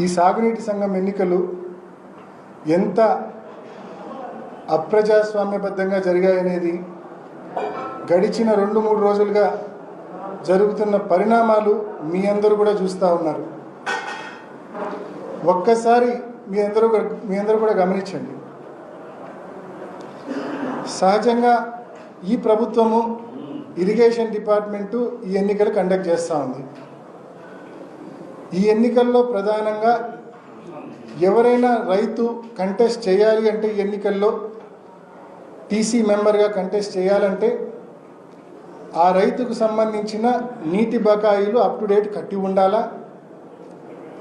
ఈ సాగునీటి సంఘం ఎన్నికలు ఎంత అప్రజాస్వామ్యబద్ధంగా జరిగాయనేది గడిచిన 2-3 రోజులుగా జరుగుతున్న పరిణామాలు మీ అందరూ కూడా చూస్తూ ఉన్నారు. ఒక్కసారి మీ అందరూ కూడా గమనించండి. సహజంగా ఈ ప్రభుత్వము ఇరిగేషన్ డిపార్ట్మెంటు ఈ ఎన్నికలు కండక్ట్ చేస్తూ ఉంది. ఈ ఎన్నికల్లో ప్రధానంగా ఎవరైనా రైతు కంటెస్ట్ చేయాలి అంటే ఈ ఎన్నికల్లో టీసీ మెంబర్గా కంటెస్ట్ చేయాలంటే ఆ రైతుకు సంబంధించిన నీటి బకాయిలు అప్ టు డేట్ కట్టి ఉండాలా,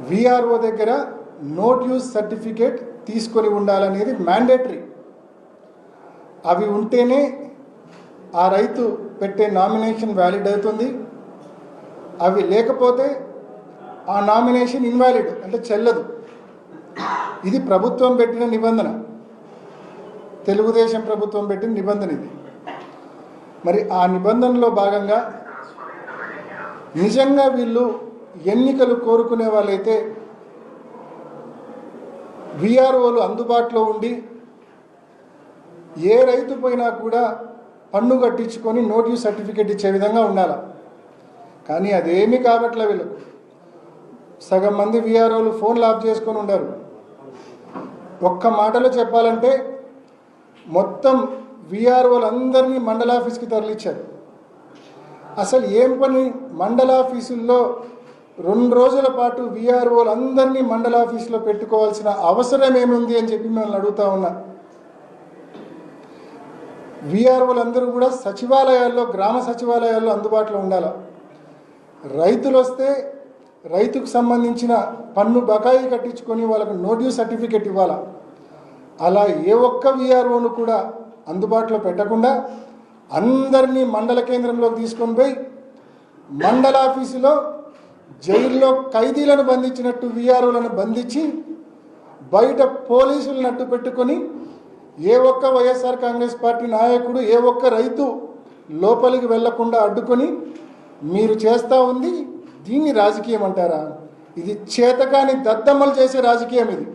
విఆర్ఓ దగ్గర నోట్ యూజ్ సర్టిఫికేట్ తీసుకొని ఉండాలనేది మ్యాండేటరీ. అవి ఉంటేనే ఆ రైతు పెట్టే నామినేషన్ వ్యాలిడ్ అవుతుంది. అవి లేకపోతే ఆ నామినేషన్ ఇన్వాలిడ్ అంటే చెల్లదు. ఇది ప్రభుత్వం పెట్టిన నిబంధన, తెలుగుదేశం ప్రభుత్వం పెట్టిన నిబంధన ఇది. మరి ఆ నిబంధనలో భాగంగా నిజంగా వీళ్ళు ఎన్నికలు కోరుకునే వాళ్ళైతే విఆర్ఓలు అందుబాటులో ఉండి ఏ రైతు పోయినా కూడా పన్ను కట్టించుకొని నోటీస్ సర్టిఫికేట్ ఇచ్చే విధంగా ఉండాలి. కానీ అదేమీ కాబట్లే వీళ్ళకు. సగం మంది విఆర్ఓలు ఫోన్లు ఆఫ్ చేసుకొని ఉండారు. ఒక్క మాటలో చెప్పాలంటే మొత్తం విఆర్ఓలందరినీ మండల ఆఫీస్కి తరలించారు. అసలు ఏం పని మండల ఆఫీసుల్లో 2 రోజుల పాటు విఆర్ఓలందరినీ మండల ఆఫీసులో పెట్టుకోవాల్సిన అవసరం ఏముంది అని చెప్పి మిమ్మల్ని అడుగుతా ఉన్నా. విఆర్ఓలందరూ కూడా సచివాలయాల్లో, గ్రామ సచివాలయాల్లో అందుబాటులో ఉండాలి. రైతులు వస్తే రైతుకు సంబంధించిన పన్ను బకాయి కట్టించుకొని వాళ్ళకు నోటీస్ సర్టిఫికేట్ ఇవ్వాలా. అలా ఏ ఒక్క విఆర్ఓను కూడా అందుబాటులో పెట్టకుండా అందరినీ మండల కేంద్రంలోకి తీసుకొని పోయి మండల ఆఫీసులో జైల్లో ఖైదీలను బంధించినట్టు విఆర్ఓలను బంధించి బయట పోలీసులను అడ్డు పెట్టుకొని ఏ ఒక్క వైఎస్ఆర్ కాంగ్రెస్ పార్టీ నాయకుడు, ఏ ఒక్క రైతు లోపలికి వెళ్లకుండా అడ్డుకొని మీరు చేస్తూ ఉంది. దీన్ని రాజకీయం అంటారా? ఇది చేతకాని దద్దమ్మలు చేసే రాజకీయం ఇది.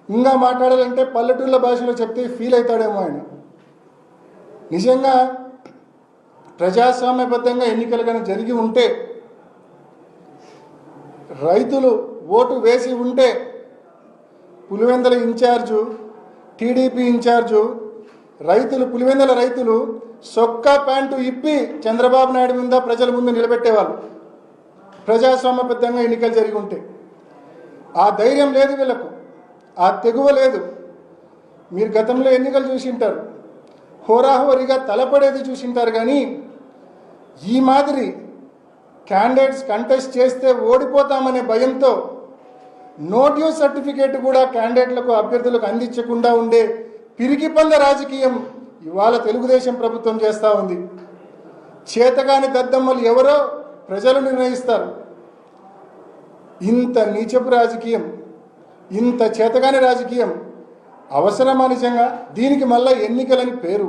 ఇంకా మాట్లాడాలంటే పల్లెటూళ్ళ భాషలో చెప్తే ఫీల్ అవుతాడేమో ఆయన. నిజంగా ప్రజాస్వామ్యబద్ధంగా ఎన్నికలు కానీ జరిగి ఉంటే, రైతులు ఓటు వేసి ఉంటే Pulivendula in charge, TDP in charge Pulivendula రైతులు సొక్కా ప్యాంటు ఇప్పి చంద్రబాబు నాయుడు మీద ప్రజల ముందు నిలబెట్టేవాళ్ళు. ప్రజాస్వామ్యబద్ధంగా ఎన్నికలు జరిగి ఉంటే ఆ ధైర్యం లేదు వీళ్ళకు, ఆ తెగువ లేదు. మీరు గతంలో ఎన్నికలు చూసింటారు, హోరాహోరీగా తలపడేది చూసింటారు. కానీ ఈ మాదిరి క్యాండిడేట్స్ కంటెస్ట్ చేస్తే ఓడిపోతామనే భయంతో నోటీస్ సర్టిఫికేట్ కూడా క్యాండిడేట్లకు, అభ్యర్థులకు అందించకుండా ఉండే పిరికి పంద రాజకీయం ఇవాళ తెలుగుదేశం ప్రభుత్వం చేస్తూ ఉంది. చేతగాని దద్దమ్మలు ఎవరో ప్రజలు నిర్ణయిస్తారు. ఇంత నీచపు రాజకీయం, ఇంత చేతగాని రాజకీయం అవసరమా నిజంగా? దీనికి మళ్ళా ఎన్నికలని పేరు.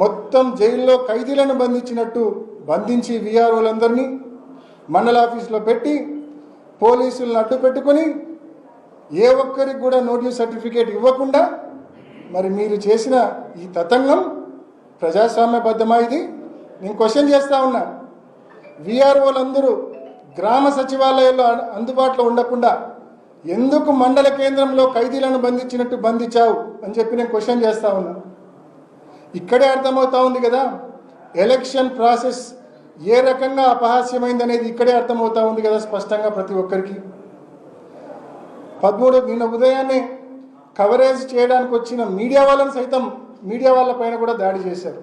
మొత్తం జైల్లో ఖైదీలను బంధించినట్టు బంధించి విఆర్ఓలందరినీ మండల ఆఫీసులో పెట్టి పోలీసులను అడ్డు పెట్టుకొని ఏ ఒక్కరికి కూడా నోటీస్ సర్టిఫికేట్ ఇవ్వకుండా మరి మీరు చేసిన ఈ తతంగం ప్రజాస్వామ్యబద్ధమా? ఇది నేను క్వశ్చన్ చేస్తా ఉన్నా. విఆర్ఓలందరూ గ్రామ సచివాలయాల్లో అందుబాటులో ఉండకుండా ఎందుకు మండల కేంద్రంలో ఖైదీలను బంధించినట్టు బంధించావు అని చెప్పి నేను క్వశ్చన్ చేస్తా ఉన్నా. ఇక్కడే అర్థమవుతా ఉంది కదా ఎలక్షన్ ప్రాసెస్ ఏ రకంగా అపహాస్యమైంది అనేది ఇక్కడే అర్థమవుతా ఉంది కదా స్పష్టంగా ప్రతి ఒక్కరికి. 13 నిన్న ఉదయాన్నే కవరేజ్ చేయడానికి వచ్చిన మీడియా వాళ్ళని సైతం, మీడియా వాళ్ళ పైన కూడా దాడి చేశారు.